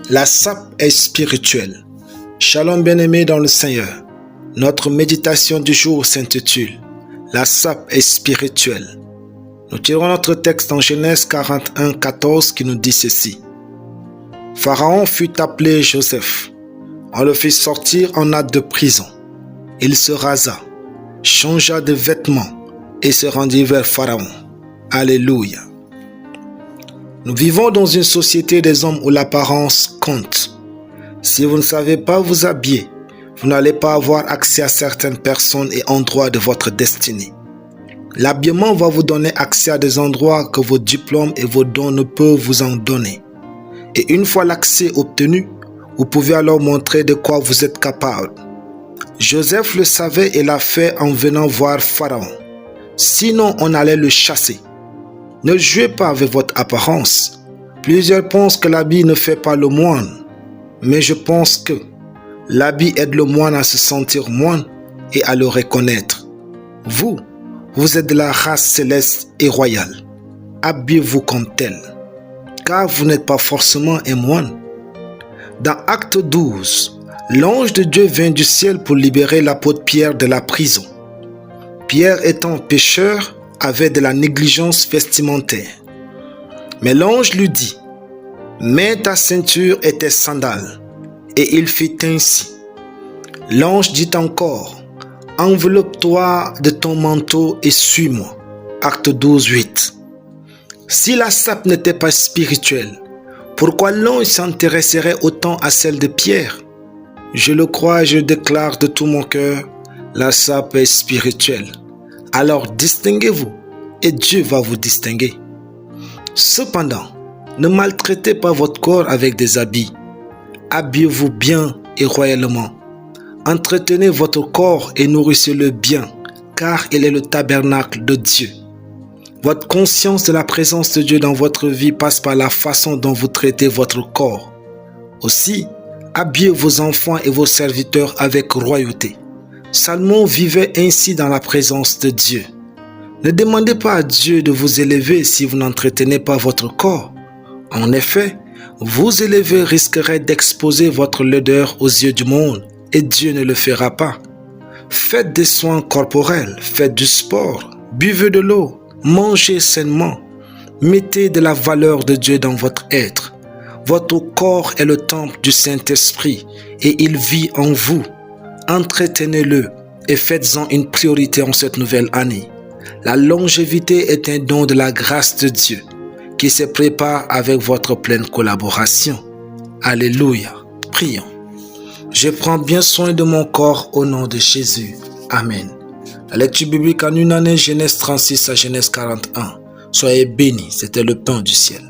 La sape est spirituelle. Shalom bien-aimés dans le Seigneur. Notre méditation du jour s'intitule « La sape est spirituelle ». Nous tirons notre texte en Genèse 41, 14 qui nous dit ceci. Pharaon fut appelé Joseph. On le fit sortir en hâte de prison. Il se rasa, changea de vêtements et se rendit vers Pharaon. Alléluia. Nous vivons dans une société des hommes où l'apparence compte. Si vous ne savez pas vous habiller, vous n'allez pas avoir accès à certaines personnes et endroits de votre destinée. L'habillement va vous donner accès à des endroits que vos diplômes et vos dons ne peuvent vous en donner. Et une fois l'accès obtenu, vous pouvez alors montrer de quoi vous êtes capable. Joseph le savait et l'a fait en venant voir Pharaon. Sinon, on allait le chasser. Ne jouez pas avec votre apparence. Plusieurs pensent que l'habit ne fait pas le moine. Mais je pense que l'habit aide le moine à se sentir moine et à le reconnaître. Vous êtes de la race céleste et royale. Habillez-vous comme tel, car vous n'êtes pas forcément un moine. Dans Acte 12, l'ange de Dieu vint du ciel pour libérer l'apôtre Pierre de la prison. Pierre, étant pécheur, avait de la négligence vestimentaire. Mais l'ange lui dit, « Mets ta ceinture et tes sandales. » Et il fit ainsi. L'ange dit encore, « Enveloppe-toi de ton manteau et suis-moi. » Acte 12, 8. Si la sape n'était pas spirituelle, pourquoi l'ange s'intéresserait autant à celle de Pierre? Je le crois et je déclare de tout mon cœur, la sape est spirituelle. Alors distinguez-vous et Dieu va vous distinguer. Cependant, ne maltraitez pas votre corps avec des habits. Habillez-vous bien et royalement. Entretenez votre corps et nourrissez-le bien, car il est le tabernacle de Dieu. Votre conscience de la présence de Dieu dans votre vie passe par la façon dont vous traitez votre corps. Aussi, habillez vos enfants et vos serviteurs avec royauté. Salomon vivait ainsi dans la présence de Dieu. Ne demandez pas à Dieu de vous élever si vous n'entretenez pas votre corps. En effet, vous élever risquerait d'exposer votre laideur aux yeux du monde et Dieu ne le fera pas. Faites des soins corporels, faites du sport, buvez de l'eau, mangez sainement. Mettez de la valeur de Dieu dans votre être. Votre corps est le temple du Saint-Esprit et il vit en vous. Entretenez-le et faites-en une priorité en cette nouvelle année. La longévité est un don de la grâce de Dieu qui se prépare avec votre pleine collaboration. Alléluia. Prions. Je prends bien soin de mon corps au nom de Jésus. Amen. La lecture biblique en une année, Genèse 36 à Genèse 41. Soyez bénis, c'était le pain du ciel.